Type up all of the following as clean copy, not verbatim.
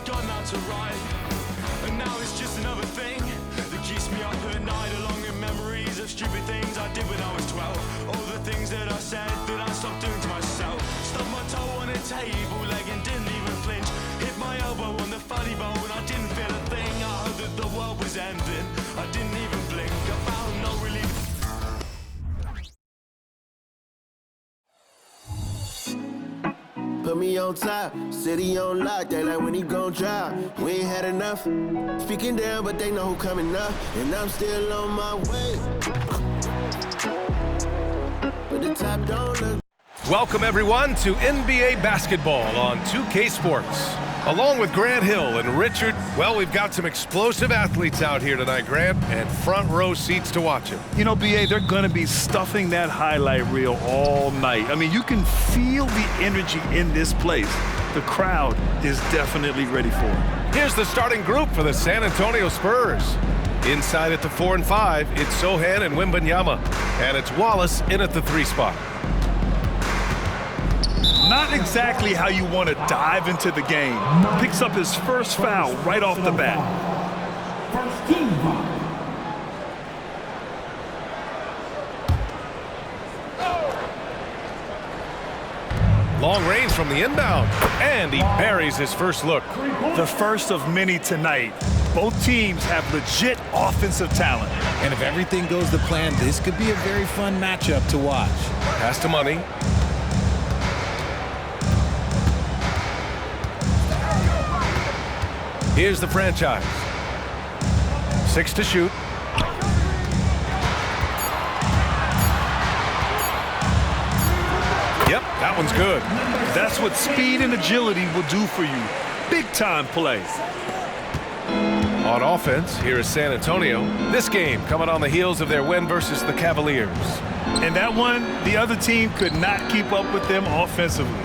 begun now to write, and now it's just another thing that keeps me up at night, along with memories of stupid things I did when I was 12. All the things that I said that I stopped doing to myself. Stubbed my toe on a table leg and didn't even flinch. Hit my elbow on the funny bone, I didn't feel a thing. I heard that the world was ending, I didn't even blink. I found no relief. Put me on top, city on lock, they like when he gon' drop. We ain't had enough, speaking down, but they know who coming up, and I'm still on my way. But the top don't look. Welcome everyone to NBA basketball on 2K Sports. Along with Grant Hill and Richard, well, we've got some explosive athletes out here tonight, Grant, and front row seats to watch them. You know, BA, they're going to be stuffing that highlight reel all night. I mean, you can feel the energy in this place. The crowd is definitely ready for it. Here's the starting group for the San Antonio Spurs. Inside at the 4 and 5, it's Sohan and Wembanyama, and it's Wallace in at the 3 spot. Not exactly how you want to dive into the game. Picks up his first foul right off the bat. First team foul. Long range from the inbound, and he buries his first look. The first of many tonight. Both teams have legit offensive talent. And if everything goes to plan, this could be a very fun matchup to watch. Pass to Money. Here's the franchise. 6 to shoot. Yep, that one's good. That's what speed and agility will do for you. Big-time play. On offense, here is San Antonio. This game coming on the heels of their win versus the Cavaliers. And that one, the other team could not keep up with them offensively.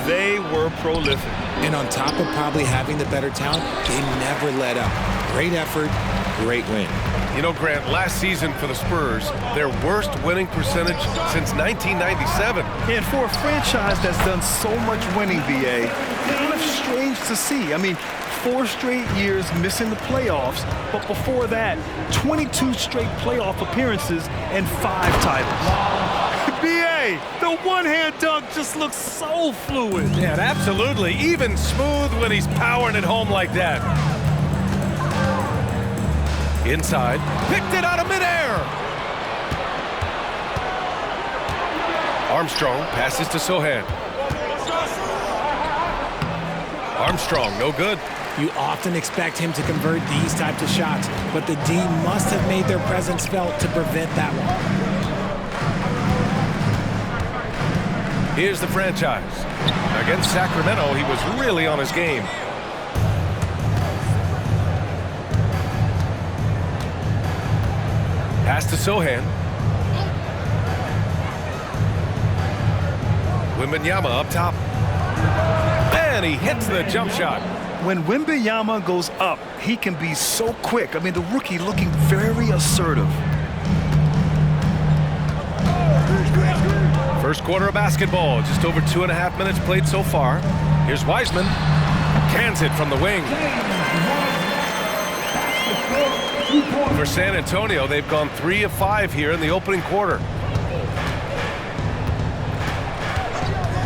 They were prolific. And on top of probably having the better talent, they never let up. Great effort, great win. You know, Grant, last season for the Spurs, their worst winning percentage since 1997. And for a franchise that's done so much winning, BA, kind of strange to see. I mean, 4 straight years missing the playoffs, but before that, 22 straight playoff appearances and 5 titles. BA, the one-hand dunk just looks so fluid. Yeah, absolutely. Even smooth when he's powering it home like that. Inside, picked it out of midair. Armstrong passes to Sohan. Armstrong, no good. You often expect him to convert these types of shots, but the D must have made their presence felt to prevent that one. Here's the franchise. Against Sacramento, he was really on his game. Pass to Sohan. Wembanyama up top. And he hits the jump shot. When Wembanyama goes up, he can be so quick. I mean, the rookie looking very assertive. First quarter of basketball, just over 2.5 minutes played so far. Here's Wiseman. Cans it from the wing. For San Antonio, they've gone 3 of 5 here in the opening quarter.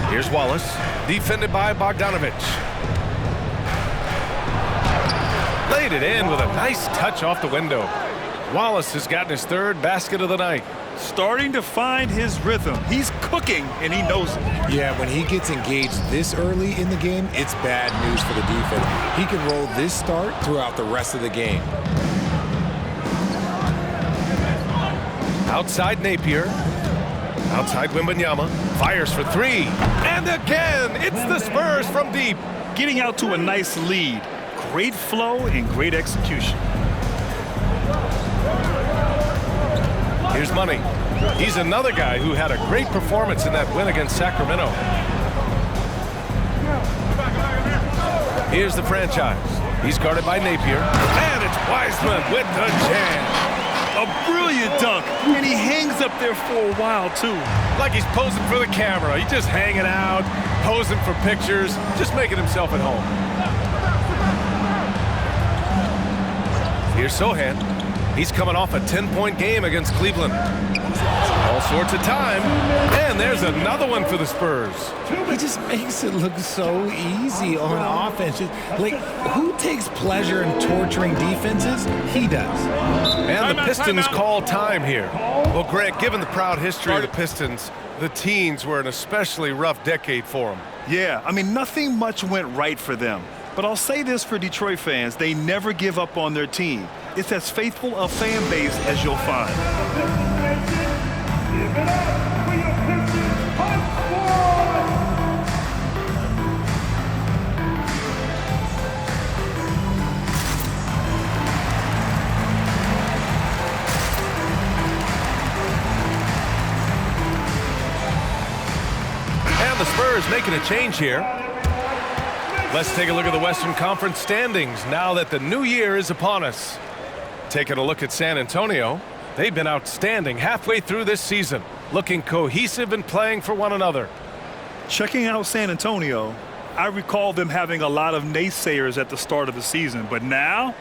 Here's Wallace, defended by Bogdanovich. Laid it in with a nice touch off the window. Wallace has gotten his 3rd basket of the night. Starting to find his rhythm. He's cooking, and he knows it. Yeah, when he gets engaged this early in the game, it's bad news for the defense. He can roll this start throughout the rest of the game. Outside Napier. Outside Wembanyama. Fires for 3. And again, it's the Spurs from deep. Getting out to a nice lead. Great flow and great execution. Here's Money. He's another guy who had a great performance in that win against Sacramento. Here's the franchise. He's guarded by Napier. And it's Wiseman with the jam. A brilliant dunk, and he hangs up there for a while, too. Like he's posing for the camera. He's just hanging out, posing for pictures, just making himself at home. Here's Sohan. He's coming off a 10-point game against Cleveland. All sorts of time. And there's another one for the Spurs. He just makes it look so easy on offense. Like, who takes pleasure in torturing defenses? He does. And the Pistons call time here. Well, Greg, given the proud history of the Pistons, the teens were an especially rough decade for them. Yeah, I mean, nothing much went right for them. But I'll say this for Detroit fans, they never give up on their team. It's as faithful a fan base as you'll find. Give it up for your Pistons Squad! And the Spurs making a change here. Let's take a look at the Western Conference standings now that the new year is upon us. Taking a look at San Antonio, they've been outstanding halfway through this season, looking cohesive and playing for one another. Checking out San Antonio, I recall them having a lot of naysayers at the start of the season, but now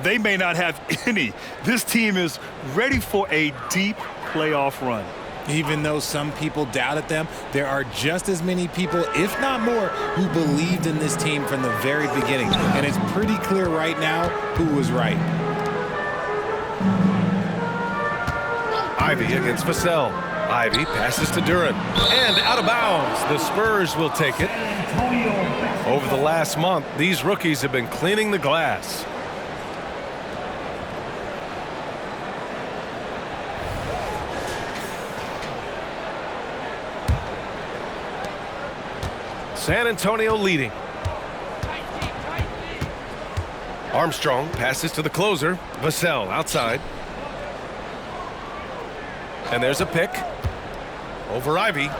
they may not have any. This team is ready for a deep playoff run. Even though some people doubted them, there are just as many people, if not more, who believed in this team from the very beginning. And it's pretty clear right now who was right. Ivy against Vassell. Ivy passes to Duran. And out of bounds. The Spurs will take it. Over the last month, these rookies have been cleaning the glass. San Antonio leading. Armstrong passes to the closer. Vassell outside. And there's a pick. Over Ivy.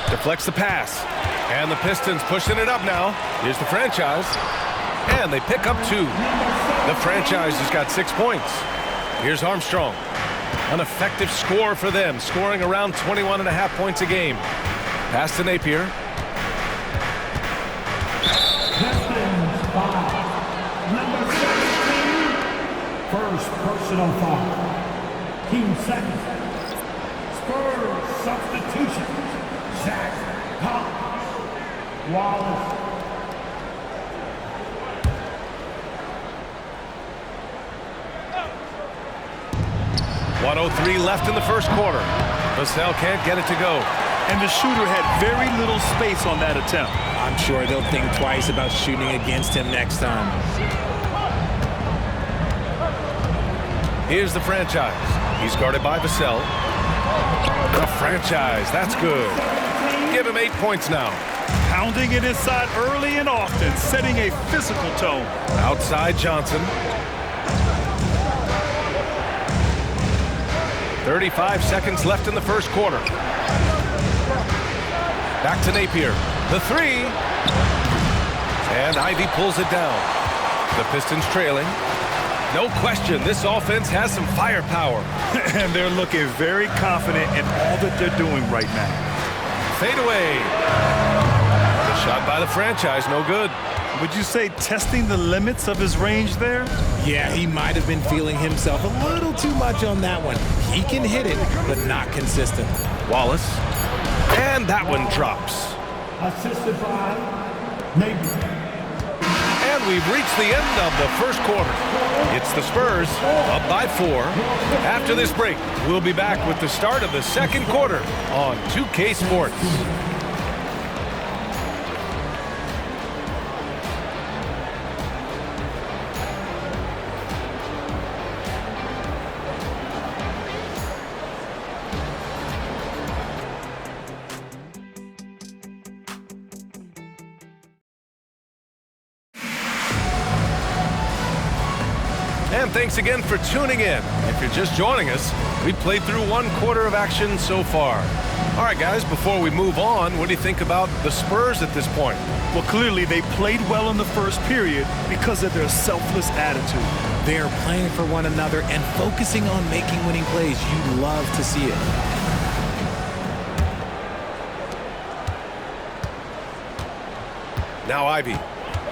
Deflects the pass. And the Pistons pushing it up now. Here's the franchise. And they pick up 2. The franchise has got 6 points. Here's Armstrong. An effective score for them, scoring around 21.5 points a game. Pass to Napier. Pistons 5. Number 16. First personal foul. Team second. Spurs substitution. Zach Collins. Wallace. .103 left in the first quarter. Vassell can't get it to go. And the shooter had very little space on that attempt. I'm sure they'll think twice about shooting against him next time. Here's the franchise. He's guarded by Vassell. The franchise, that's good. Give him 8 points now. Pounding it inside early and often, setting a physical tone. Outside Johnson. 35 seconds left in the first quarter. Back to Napier. The 3. And Ivy pulls it down. The Pistons trailing. No question, this offense has some firepower. And they're looking very confident in all that they're doing right now. Fade away. The shot by the franchise, no good. Would you say testing the limits of his range there? Yeah, he might have been feeling himself a little too much on that one. He can hit it, but not consistent. Wallace. And that one drops. Assisted by Napier. And we've reached the end of the first quarter. It's the Spurs up by 4. After this break, we'll be back with the start of the second quarter on 2K Sports. And thanks again for tuning in. If you're just joining us, we played through 1 quarter of action so far. All right, guys, before we move on, what do you think about the Spurs at this point? Well, clearly they played well in the first period because of their selfless attitude. They are playing for one another and focusing on making winning plays. You love to see it. Now Ivy.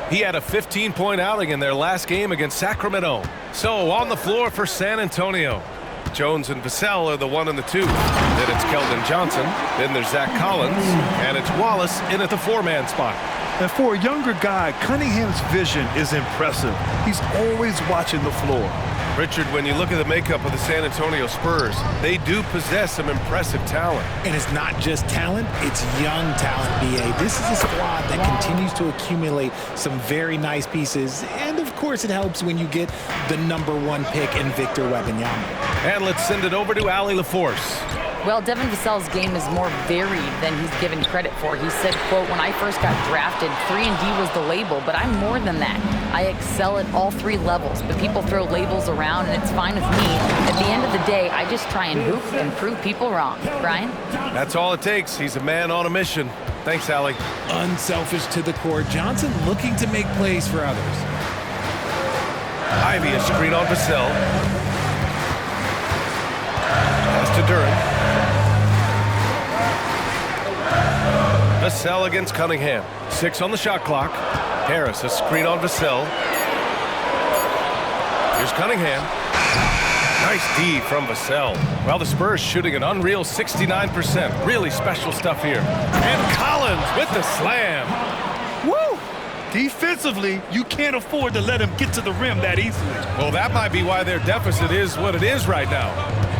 He had a 15-point outing in their last game against Sacramento. So on the floor for San Antonio, Jones and Vassell are the 1 and the 2. Then it's Keldon Johnson. Then there's Zach Collins. And it's Wallace in at the 4-man spot. And for a younger guy, Cunningham's vision is impressive. He's always watching the floor. Richard, when you look at the makeup of the San Antonio Spurs, they do possess some impressive talent. And it's not just talent, it's young talent, B.A. This is a squad that continues to accumulate some very nice pieces. And, of course, it helps when you get the #1 pick in Victor Wembanyama. And let's send it over to Allie LaForce. Well, Devin Vassell's game is more varied than he's given credit for. He said, quote, "When I first got drafted, 3-and-D was the label, but I'm more than that. I excel at all 3 levels, but people throw labels around, and it's fine with me. At the end of the day, I just try and hoop and prove people wrong." Brian? That's all it takes. He's a man on a mission. Thanks, Allie. Unselfish to the core. Johnson looking to make plays for others. Ivy, a screen on Vassell. Pass to Duren. Vassell against Cunningham. 6 on the shot clock. Harris, a screen on Vassell. Here's Cunningham. Nice D from Vassell. Well, the Spurs shooting an unreal 69%. Really special stuff here. And Collins with the slam. Woo! Defensively, you can't afford to let him get to the rim that easily. Well, that might be why their deficit is what it is right now.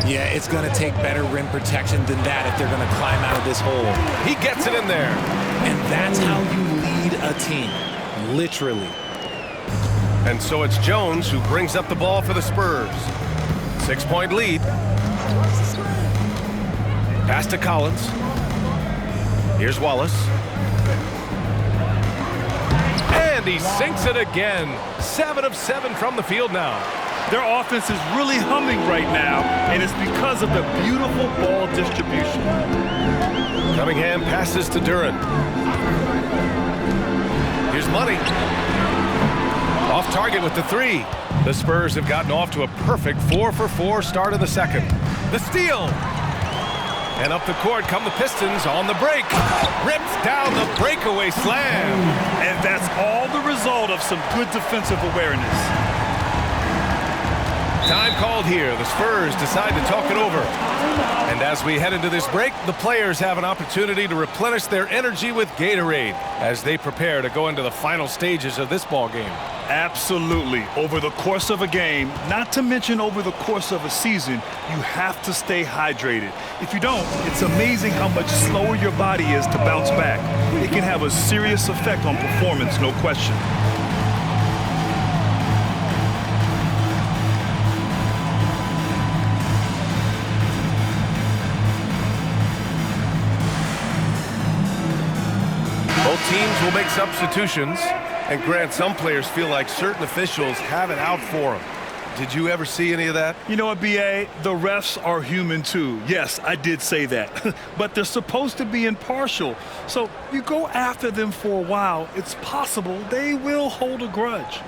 Yeah, it's going to take better rim protection than that if they're going to climb out of this hole. He gets it in there. And that's how you lead a team, literally. And so it's Jones who brings up the ball for the Spurs. 6-point lead. Pass to Collins. Here's Wallace. And he sinks it again. 7 of 7 from the field now. Their offense is really humming right now, and it's because of the beautiful ball distribution. Cunningham passes to Duren. Here's Money. Off target with the 3. The Spurs have gotten off to a perfect 4-for-4 start of the second. The steal. And up the court come the Pistons on the break. Rips down the breakaway slam. And that's all the result of some good defensive awareness. Time called here. The Spurs decide to talk it over. And as we head into this break, the players have an opportunity to replenish their energy with Gatorade as they prepare to go into the final stages of this ball game. Absolutely. Over the course of a game, not to mention over the course of a season, you have to stay hydrated. If you don't, it's amazing how much slower your body is to bounce back. It can have a serious effect on performance, no question. Both teams will make substitutions, and Grant, some players feel like certain officials have it out for them. Did you ever see any of that? You know what, B.A.? The refs are human too. Yes, I did say that. But they're supposed to be impartial. So you go after them for a while, it's possible they will hold a grudge.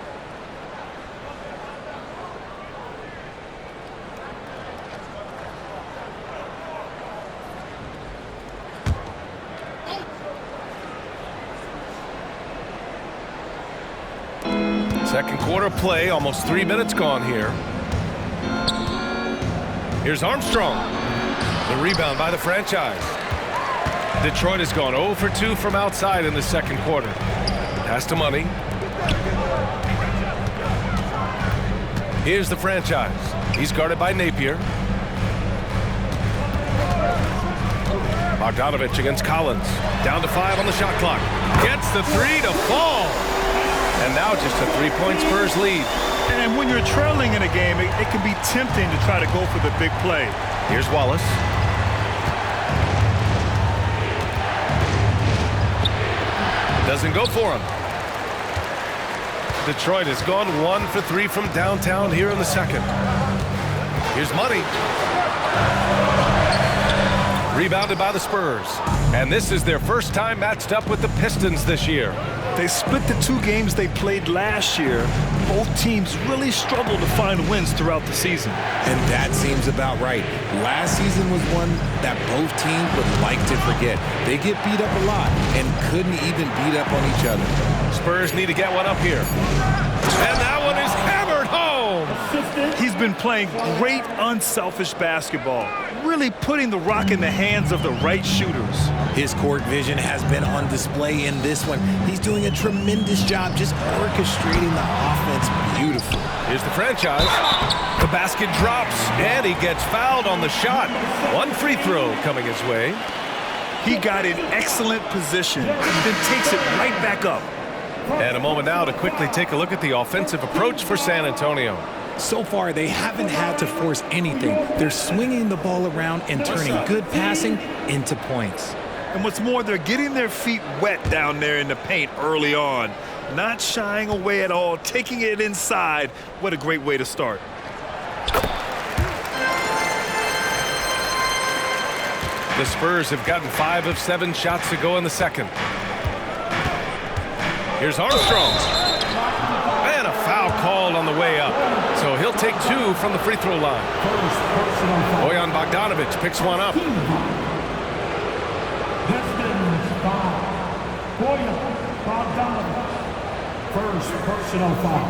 Second quarter play, almost 3 minutes gone here. Here's Armstrong. The rebound by the franchise. Detroit has gone 0 for 2 from outside in the second quarter. Pass to Money. Here's the franchise. He's guarded by Napier. Bogdanovich against Collins. Down to 5 on the shot clock. Gets the 3 to fall. And now just a 3-point Spurs lead. And when you're trailing in a game, it can be tempting to try to go for the big play. Here's Wallace. Doesn't go for him. Detroit has gone 1 for 3 from downtown here in the second. Here's Money. Rebounded by the Spurs. And this is their first time matched up with the Pistons this year. They split the 2 games they played last year. Both teams really struggled to find wins throughout the season. And that seems about right. Last season was one that both teams would like to forget. They get beat up a lot and couldn't even beat up on each other. Spurs need to get one up here. And that one is hammered home. He's been playing great unselfish basketball, really putting the rock in the hands of the right shooters. His court vision has been on display in this one. He's doing a tremendous job just orchestrating the offense beautifully. Here's the franchise. The basket drops, and he gets fouled on the shot. One free throw coming his way. He got in excellent position, then takes it right back up. And a moment now to quickly take a look at the offensive approach for San Antonio. So far, they haven't had to force anything. They're swinging the ball around and turning good passing into points. And what's more, they're getting their feet wet down there in the paint early on. Not shying away at all, taking it inside. What a great way to start. The Spurs have gotten 5 of 7 shots to go in the second. Here's Armstrong. And a foul called on the way up. So he'll take 2 from the free throw line. Bojan Bogdanovic picks one up. Pistons foul. Bojan Bogdanovic. First personal foul.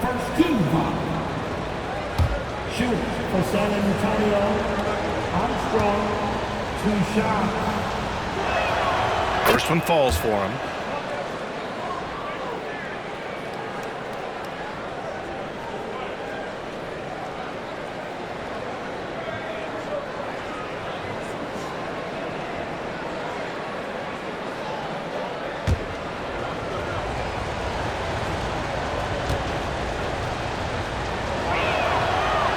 First team foul. Shoot for San Antonio. Armstrong. 2 shots. First one falls for him.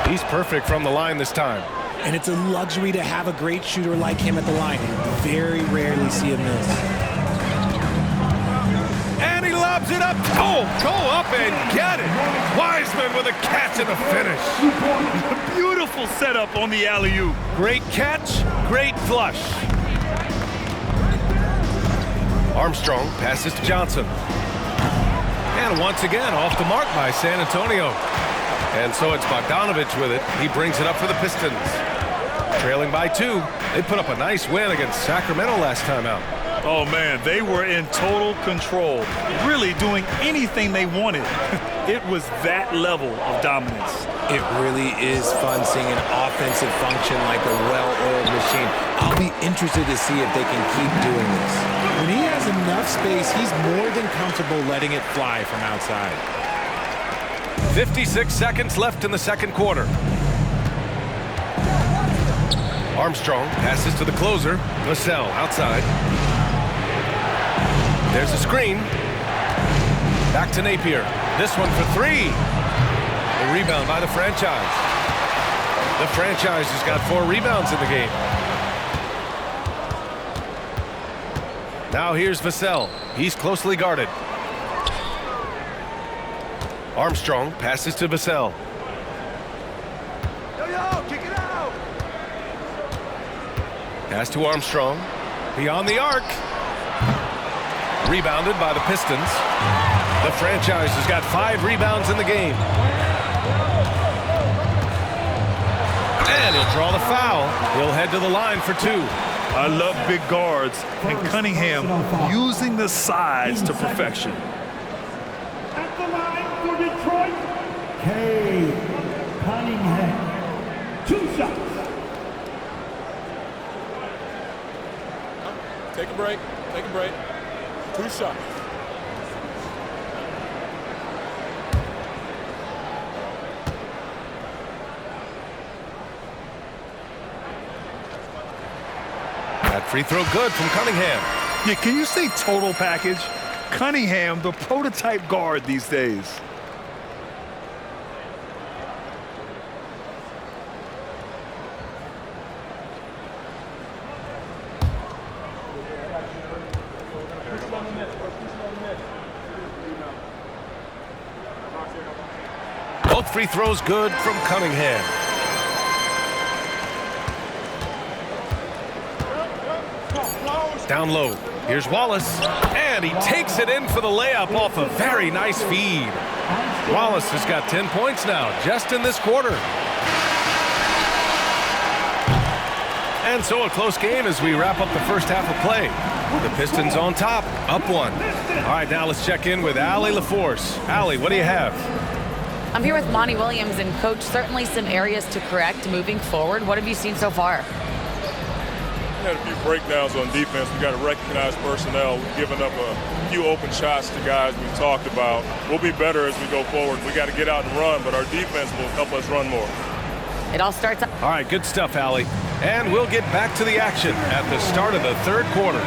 He's perfect from the line this time. And it's a luxury to have a great shooter like him at the line. Very rarely see him miss. And he lobs it up. Oh, go up and get it. Wiseman with a catch and a finish. Beautiful setup on the alley-oop. Great catch, great flush. Armstrong passes to Johnson. And once again, off the mark by San Antonio. And so it's Bogdanovic with it. He brings it up for the Pistons. Trailing by 2. They put up a nice win against Sacramento last time out. Oh, man, they were in total control, really doing anything they wanted. It was that level of dominance. It really is fun seeing an offensive function like a well-oiled machine. I'll be interested to see if they can keep doing this. When he has enough space, he's more than comfortable letting it fly from outside. 56 seconds left in the second quarter. Armstrong passes to the closer. Vassell outside. There's a screen. Back to Napier. This one for 3. The rebound by the franchise. The franchise has got 4 rebounds in the game. Now here's Vassell. He's closely guarded. Armstrong passes to Vassell. Kick it out. Pass to Armstrong. Beyond the arc. Rebounded by the Pistons. The franchise has got 5 rebounds in the game. And he'll draw the foul. He'll head to the line for 2. I love big guards, and Cunningham using the size to perfection. At the line for Detroit, Cade Cunningham. 2 shots. Take a break. Take a break. 2 shots. That free throw good from Cunningham. Yeah, can you say total package? Cunningham, the prototype guard these days. Both free throws good from Cunningham. Down low. Here's Wallace. And he takes it in for the layup off a very nice feed. Wallace has got 10 points now, just in this quarter. And so a close game as we wrap up the first half of play. The Pistons on top, up one. All right, now let's check in with Allie LaForce. Allie, what do you have? I'm here with Monty Williams, and Coach, certainly some areas to correct moving forward. What have you seen so far? We had a few breakdowns on defense. We got to recognize personnel. We've given up a few open shots to guys we talked about. We'll be better as we go forward. We got to get out and run, but our defense will help us run more. It all starts up. All right, good stuff, Allie. And we'll get back to the action at the start of the third quarter.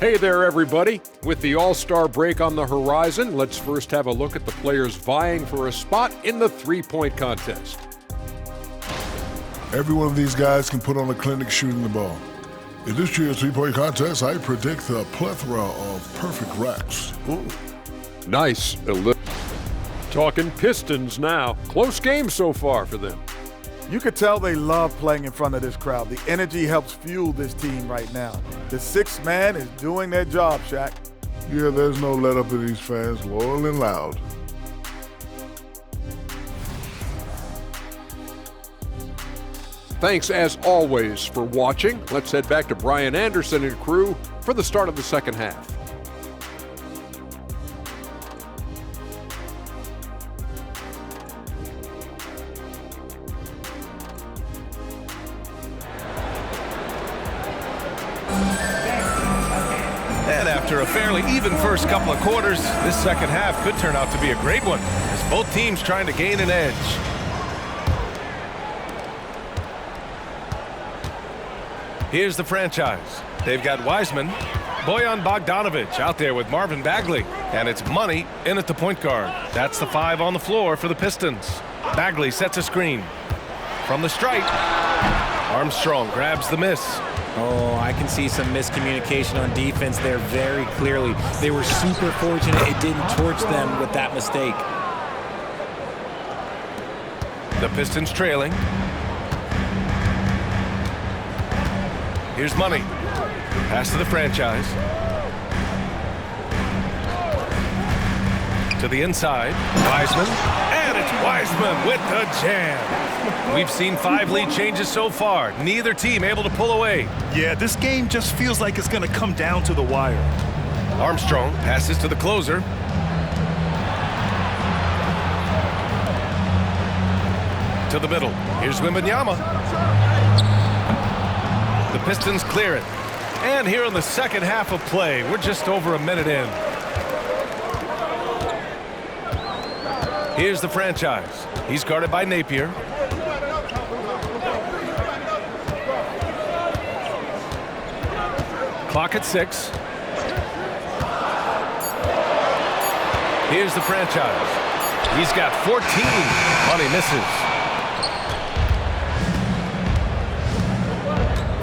Hey there, everybody. With the All-Star break on the horizon, let's first have a look at the players vying for a spot in the three-point contest. Every one of these guys can put on a clinic shooting the ball. In this year's three-point contest, I predict a plethora of perfect racks. Nice. Talking Pistons now. Close game so far for them. You could tell they love playing in front of this crowd. The energy helps fuel this team right now. The sixth man is doing their job, Shaq. Yeah, there's no let up in these fans, loyal and loud. Thanks, as always, for watching. Let's head back to Brian Anderson and crew for the start of the second half. And after a fairly even first couple of quarters, this second half could turn out to be a great one, as both teams trying to gain an edge. Here's the franchise. They've got Wiseman, Bojan Bogdanovic out there with Marvin Bagley, and it's Money in at the point guard. That's the 5 on the floor for the Pistons. Bagley sets a screen. From the stripe, Armstrong grabs the miss. Oh, I can see some miscommunication on defense there very clearly. They were super fortunate it didn't torch them with that mistake. The Pistons trailing. Here's Money. Pass to the franchise. To the inside. Wiseman. And it's Wiseman with the jam. We've seen 5 lead changes so far. Neither team able to pull away. Yeah, this game just feels like it's going to come down to the wire. Armstrong passes to the closer. To the middle. Here's Wembanyama. The Pistons clear it. And here in the second half of play, we're just over a minute in. Here's the franchise. He's guarded by Napier. Clock at 6. Here's the franchise. He's got 14. Money misses.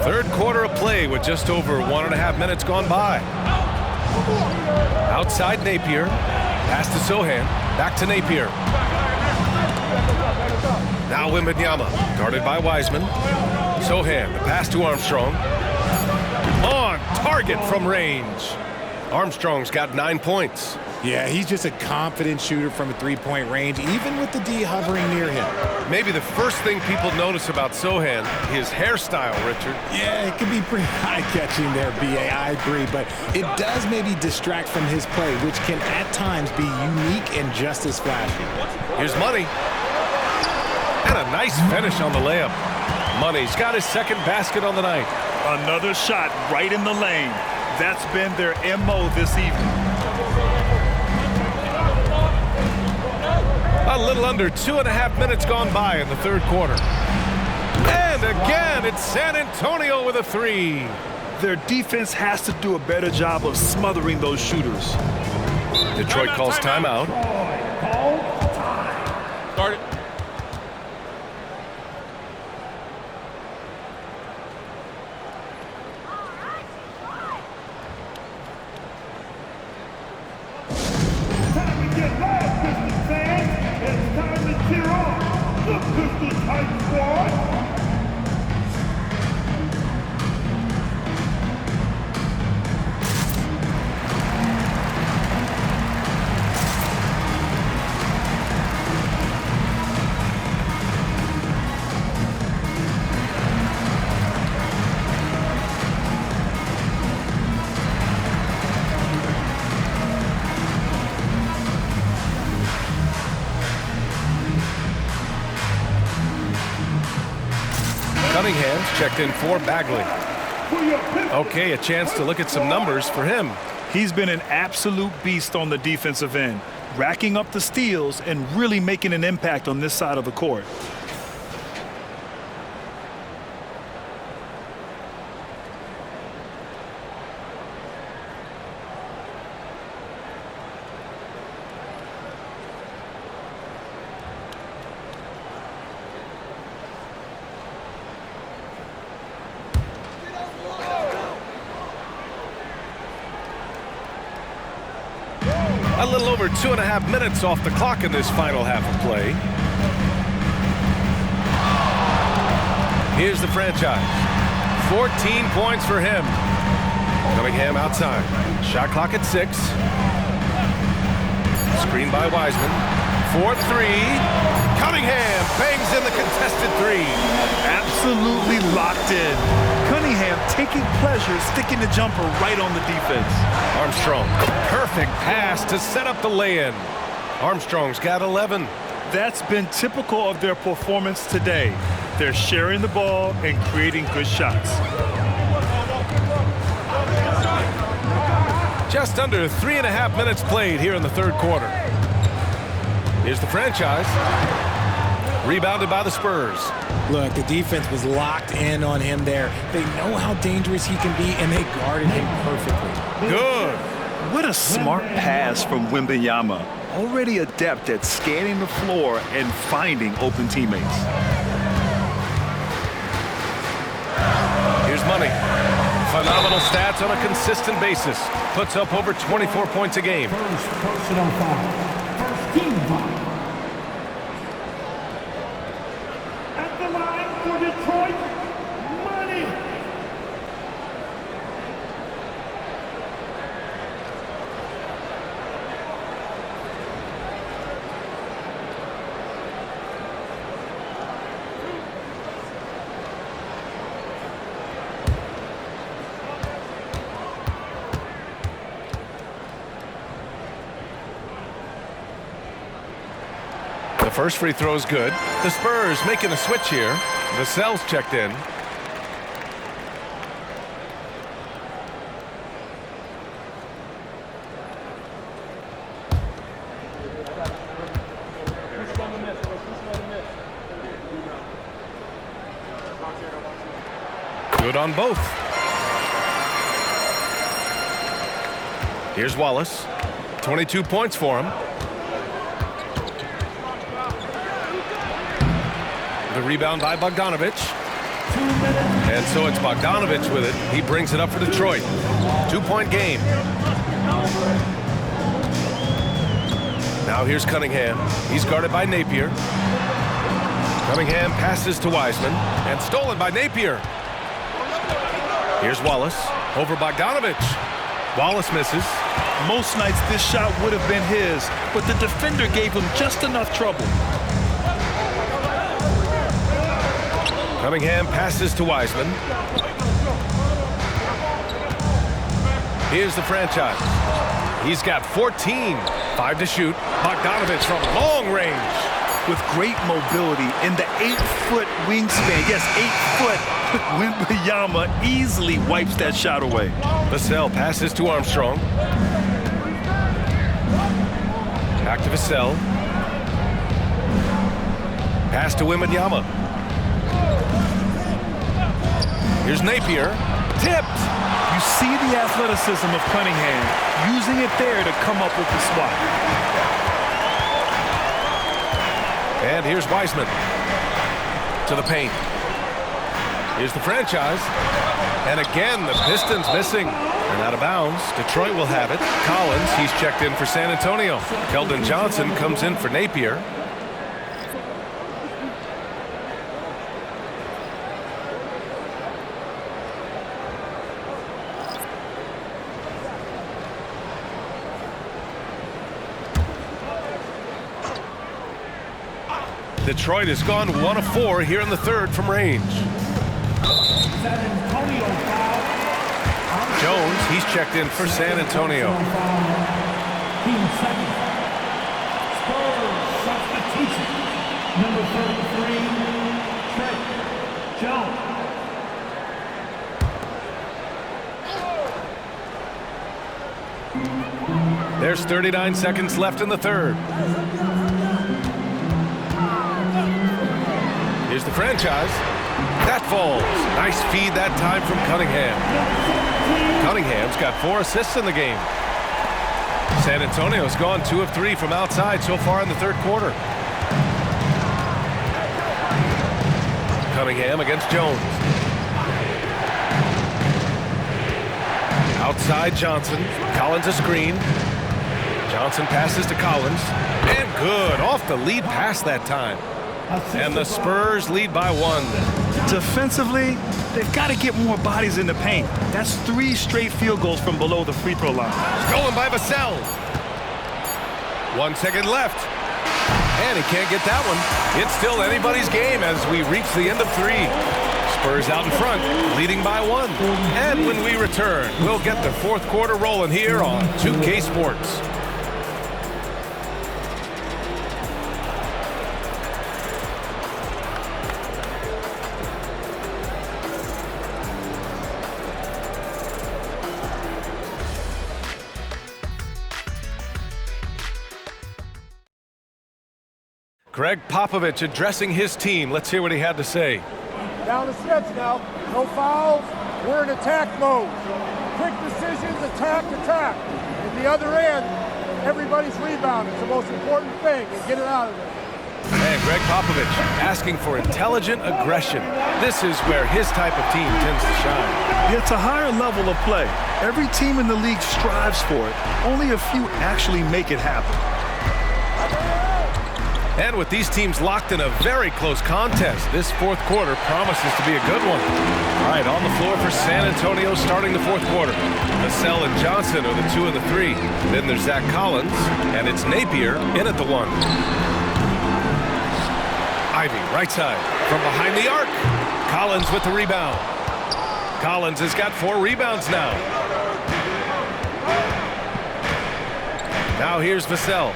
Third quarter of play with just over 1.5 minutes gone by. Outside Napier. Pass to Sohan. Back to Napier. Now Wembanyama. Guarded by Wiseman. Sohan. The pass to Armstrong. On target from range. Armstrong's got 9 points. Yeah, he's just a confident shooter from a three-point range, even with the D hovering near him. Maybe the first thing people notice about Sohan, his hairstyle, Richard. Yeah, it can be pretty eye-catching there, B.A. I agree, but it does maybe distract from his play, which can at times be unique and just as flashy. Here's Money. And a nice finish on the layup. Money's got his second basket on the night. Another shot right in the lane. That's been their MO this evening. A little under 2.5 minutes gone by in the third quarter. And again, it's San Antonio with a 3. Their defense has to do a better job of smothering those shooters. Detroit calls timeout. Start it. Time to get loud, Pistons fans. It's time to cheer on the Pistons Hype Squad. Cunningham's checked in for Bagley. Okay, a chance to look at some numbers for him. He's been an absolute beast on the defensive end, racking up the steals and really making an impact on this side of the court. A little over 2.5 minutes off the clock in this final half of play. Here's the franchise. 14 points for him. Cunningham outside. Shot clock at 6. Screen by Wiseman. 4-3. Cunningham bangs in the contested 3. Absolutely locked in. Cunningham taking pleasure sticking the jumper right on the defense. Armstrong, perfect pass to set up the lay-in. Armstrong's got 11. That's been typical of their performance today. They're sharing the ball and creating good shots. Just under 3.5 minutes played here in the third quarter. Here's the franchise. Rebounded by the Spurs. Look, the defense was locked in on him there. They know how dangerous he can be, and they guarded him perfectly. Good. What a smart pass from Wembanyama. Already adept at scanning the floor and finding open teammates. Here's Money. Phenomenal stats on a consistent basis. Puts up over 24 points a game. First personal foul. First team foul. At the line for Detroit, Money. The first free throw is good. The Spurs making a switch here. Vassell's checked in. Good on both. Here's Wallace. 22 points for him. The rebound by Bogdanovich. And so it's Bogdanovich with it. He brings it up for Detroit. 2-point game. Now here's Cunningham. He's guarded by Napier. Cunningham passes to Wiseman and stolen by Napier. Here's Wallace over Bogdanovich. Wallace misses. Most nights this shot would have been his, but the defender gave him just enough trouble. Cunningham passes to Wiseman. Here's the franchise. He's got 14. 5 to shoot. Bogdanovich from long range. With great mobility in the 8-foot wingspan. Yes, 8 foot. Wembanyama easily wipes that shot away. Vassell passes to Armstrong. Back to Vassell. Pass to Wembanyama. Here's Napier. Tipped. You see the athleticism of Cunningham, using it there to come up with the swat. And here's Wiseman to the paint. Here's the franchise. And again, the Pistons missing. And out of bounds. Detroit will have it. Collins, he's checked in for San Antonio. Keldon Johnson comes in for Napier. Detroit has gone 1 of 4 here in the third from range. Jones, he's checked in for San Antonio. Team second. Spurs substitution. Number 33, Trey Jones. There's 39 seconds left in the third. Here's the franchise. That falls. Nice feed that time from Cunningham. Cunningham's got 4 assists in the game. San Antonio's gone 2 of 3 from outside so far in the third quarter. Cunningham against Jones. Outside Johnson. Collins a screen. Johnson passes to Collins. And good. Off the lead pass that time. And the Spurs lead by 1. Defensively, they've got to get more bodies in the paint. That's 3 straight field goals from below the free throw line. Stolen by Vassell. 1 second left. And he can't get that one. It's still anybody's game as we reach the end of 3. Spurs out in front, leading by 1. And when we return, we'll get the fourth quarter rolling here on 2K Sports. Greg Popovich addressing his team. Let's hear what he had to say. Down the stretch now. No fouls. We're in attack mode. Quick decisions, attack. At the other end, everybody's rebounding. It's the most important thing. And get it out of there. And Greg Popovich asking for intelligent aggression. This is where his type of team tends to shine. It's a higher level of play. Every team in the league strives for it. Only a few actually make it happen. And with these teams locked in a very close contest, this fourth quarter promises to be a good one. All right, on the floor for San Antonio starting the fourth quarter. Vassell and Johnson are the 2 and the 3. Then there's Zach Collins, and it's Napier in at the 1. Ivy, right side, from behind the arc. Collins with the rebound. Collins has got 4 rebounds now. Now here's Vassell.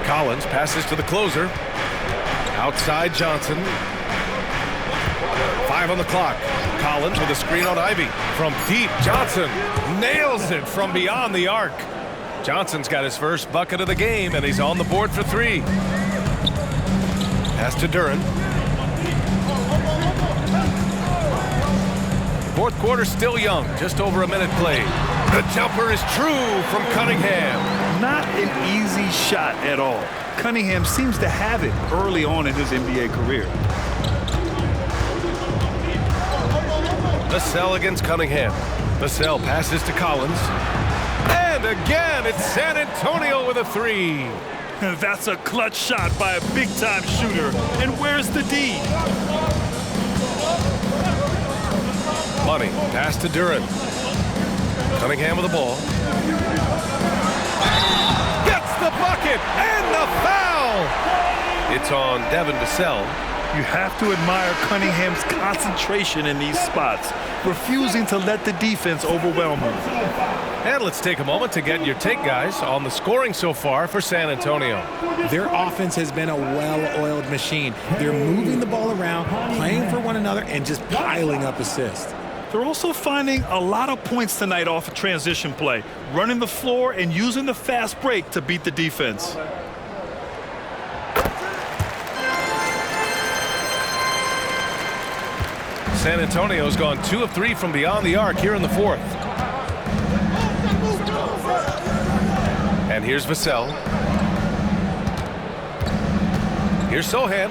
Collins passes to the closer. Outside Johnson. 5 on the clock. Collins with a screen on Ivy. From deep, Johnson nails it from beyond the arc. Johnson's got his first bucket of the game, and he's on the board for 3. Pass to Duren. Fourth quarter still young, just over a minute played. The jumper is true from Cunningham. Not an easy shot at all. Cunningham seems to have it early on in his NBA career. Vassell against Cunningham. Vassell passes to Collins. And again, it's San Antonio with a 3. That's a clutch shot by a big-time shooter. And where's the D? Money, pass to Duren. Cunningham with the ball. Gets the bucket and the foul! It's on Devin Vassell. You have to admire Cunningham's concentration in these spots, refusing to let the defense overwhelm him. And let's take a moment to get your take, guys, on the scoring so far for San Antonio. Their offense has been a well-oiled machine. They're moving the ball around, playing for one another, and just piling up assists. They're also finding a lot of points tonight off of transition play, running the floor and using the fast break to beat the defense. San Antonio's gone 2 of 3 from beyond the arc here in the fourth. And here's Vassell. Here's Sohan.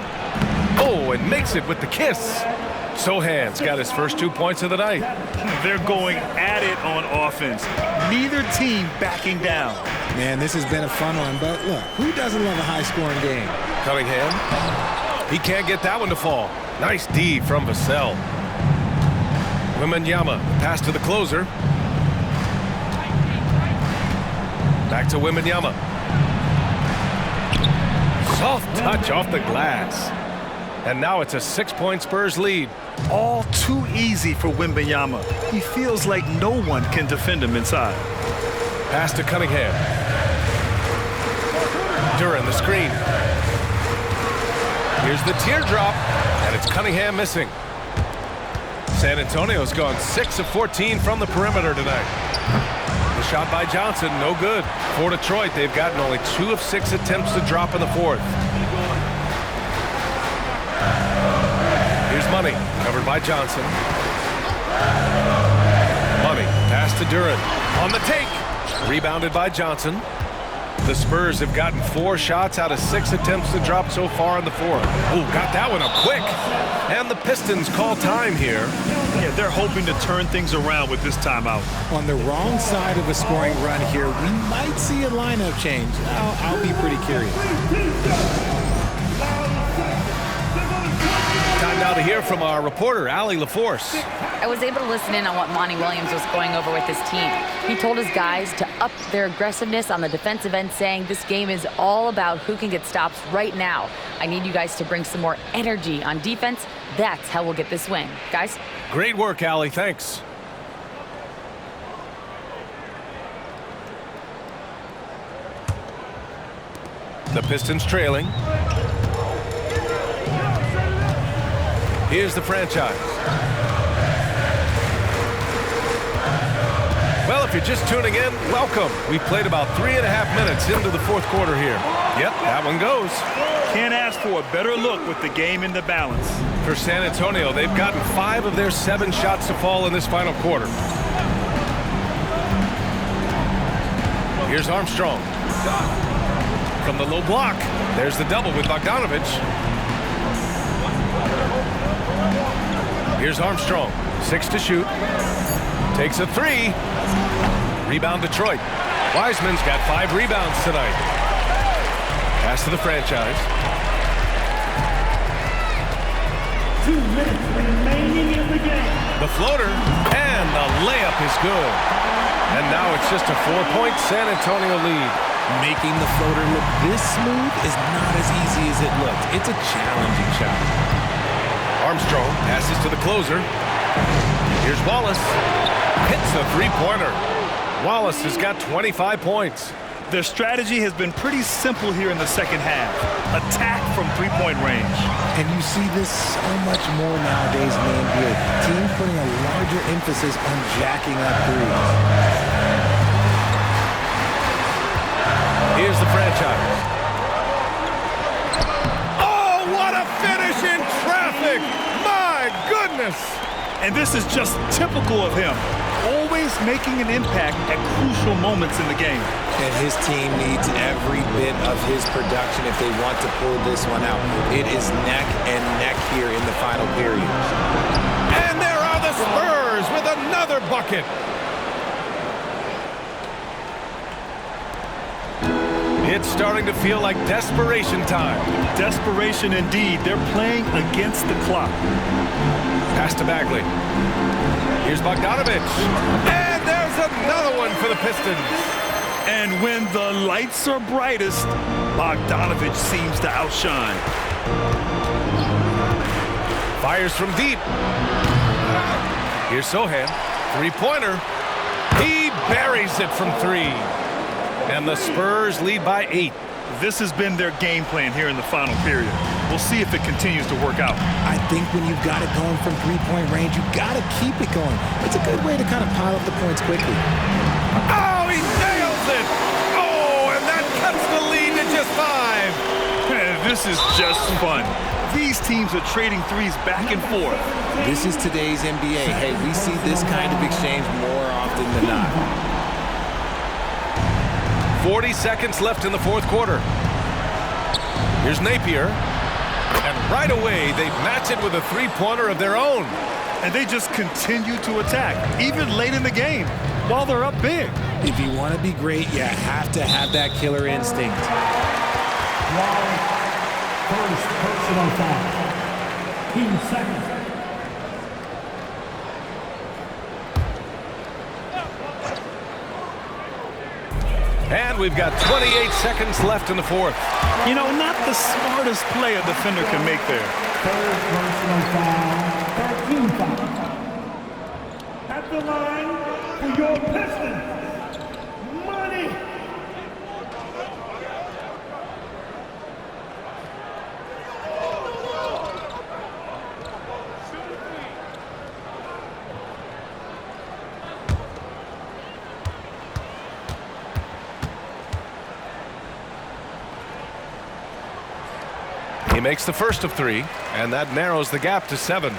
Oh, and makes it with the kiss. Sohan's got his first 2 points of the night. They're going at it on offense. Neither team backing down. Man, this has been a fun one, but look, who doesn't love a high-scoring game? Cunningham. He can't get that one to fall. Nice D from Vassell. Wembanyama, pass to the closer. Back to Wembanyama. Soft touch off the glass. And now it's a 6-point Spurs lead. All too easy for Wembanyama. He feels like no one can defend him inside. Pass to Cunningham. Duran, the screen. Here's the teardrop, and it's Cunningham missing. San Antonio's gone 6 of 14 from the perimeter tonight. The shot by Johnson, no good. For Detroit, they've gotten only 2 of 6 attempts to drop in the fourth. Here's Money, covered by Johnson. Money, pass to Duran. On the take, rebounded by Johnson. The Spurs have gotten 4 shots out of 6 attempts to drop so far in the fourth. Oh, got that one up quick. And the Pistons call time here. Yeah, they're hoping to turn things around with this timeout. On the wrong side of a scoring run here, we might see a lineup change. I'll be pretty curious. Time now to hear from our reporter, Allie LaForce. I was able to listen in on what Monty Williams was going over with his team. He told his guys to up their aggressiveness on the defensive end, saying this game is all about who can get stops right now. I need you guys to bring some more energy on defense. That's how we'll get this win. Guys? Great work, Allie. Thanks. The Pistons trailing. Here's the franchise. Well, if you're just tuning in, welcome. We've played about 3.5 minutes into the fourth quarter here. Yep, that one goes. Can't ask for a better look with the game in the balance. For San Antonio, they've gotten 5 of their 7 shots to fall in this final quarter. Here's Armstrong. From the low block, there's the double with Bogdanovich. Here's Armstrong, 6 to shoot. Takes a 3. Rebound Detroit. Wiseman's got 5 rebounds tonight. Pass to the franchise. 2 minutes remaining in the game. The floater, and the layup is good. And now it's just a 4-point San Antonio lead. Making the floater look this smooth is not as easy as it looked. It's a challenging shot. Armstrong passes to the closer. Here's Wallace. Hits the 3-pointer. Wallace has got 25 points. Their strategy has been pretty simple here in the second half. Attack from 3-point range. And you see this so much more nowadays in the NBA. Teams putting a larger emphasis on jacking up threes. Here's the franchise. Oh, what a finish in traffic! My goodness! And this is just typical of him. Always making an impact at crucial moments in the game. And his team needs every bit of his production if they want to pull this one out. It is neck and neck here in the final period. And there are the Spurs with another bucket. It's starting to feel like desperation time. Desperation indeed. They're playing against the clock. Pass to Bagley. Here's Bogdanovich. And there's another one for the Pistons. And when the lights are brightest, Bogdanovich seems to outshine. Fires from deep. Here's Sohan. 3-pointer. He buries it from 3. And the Spurs lead by 8. This has been their game plan here in the final period. We'll see if it continues to work out. I think when you've got it going from 3-point range, you've got to keep it going. It's a good way to kind of pile up the points quickly. Oh, he nails it! Oh, and that cuts the lead to just 5. this is just fun. These teams are trading threes back and forth. This is today's NBA. Hey, we see this kind of exchange more often than not. 40 seconds left in the fourth quarter. Here's Napier. And right away, they match it with a three-pointer of their own. And they just continue to attack, even late in the game, while they're up big. If you want to be great, you have to have that killer instinct. First personal foul. Team second. And we've got 28 seconds left in the fourth. You know, not the smartest play a defender can make there. Third personal foul. 13 foul. At the line for your Pistons. Money. He makes the first of three, and that narrows the gap to 7.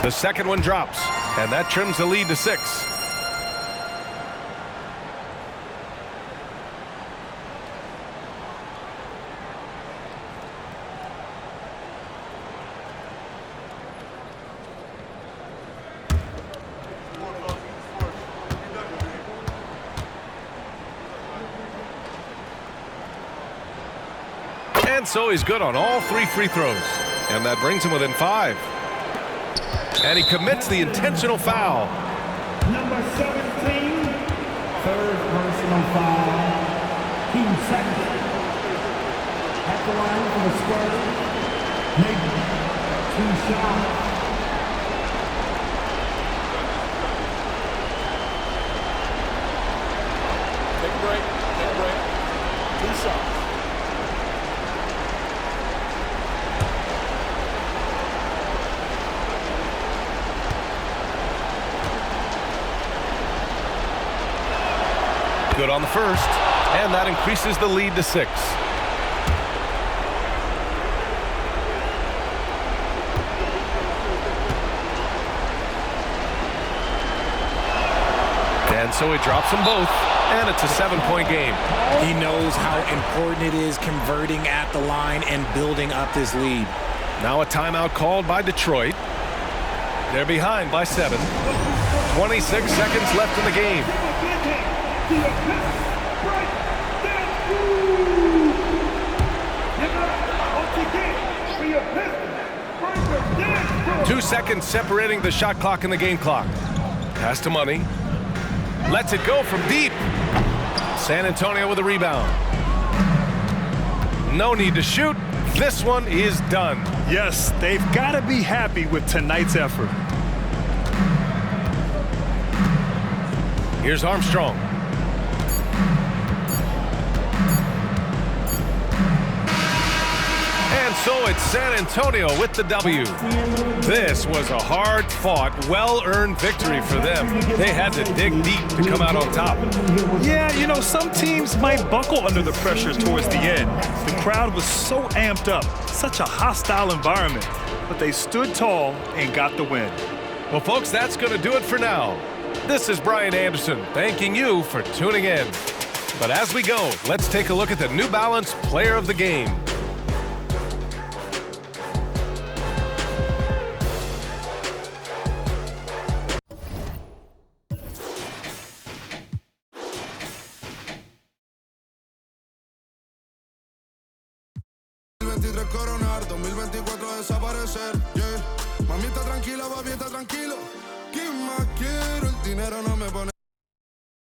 The second one drops, and that trims the lead to 6. And so he's good on all 3 free throws. And that brings him within 5. And he commits the intentional foul. Number 17. Third personal foul. Team second. At the line for the Spurs. Make 2 shots. Take a break. Take a break. 2 shots. Good on the first, and that increases the lead to 6. And so he drops them both, and it's a 7-point game. He knows how important it is converting at the line and building up this lead. Now a timeout called by Detroit. They're behind by 7. 26 seconds left in the game. Two seconds separating the shot clock and the game clock. Pass to Money. Lets it go from deep. San Antonio with a rebound. No need to shoot. This one is done. Yes, they've got to be happy with tonight's effort. Here's Armstrong. And so it's San Antonio with the W. This was a hard-fought, well-earned victory for them. They had to dig deep to come out on top. Yeah, you know, some teams might buckle under the pressure towards the end. The crowd was so amped up, such a hostile environment, but they stood tall and got the win. Well, folks, that's going to do it for now. This is Brian Anderson, thanking you for tuning in. But as we go, let's take a look at the New Balance Player of the Game. Coronar, 2024 desaparecer, yeah. Mamita tranquila, papi está tranquilo. ¿Quién más quiero? El dinero no me pone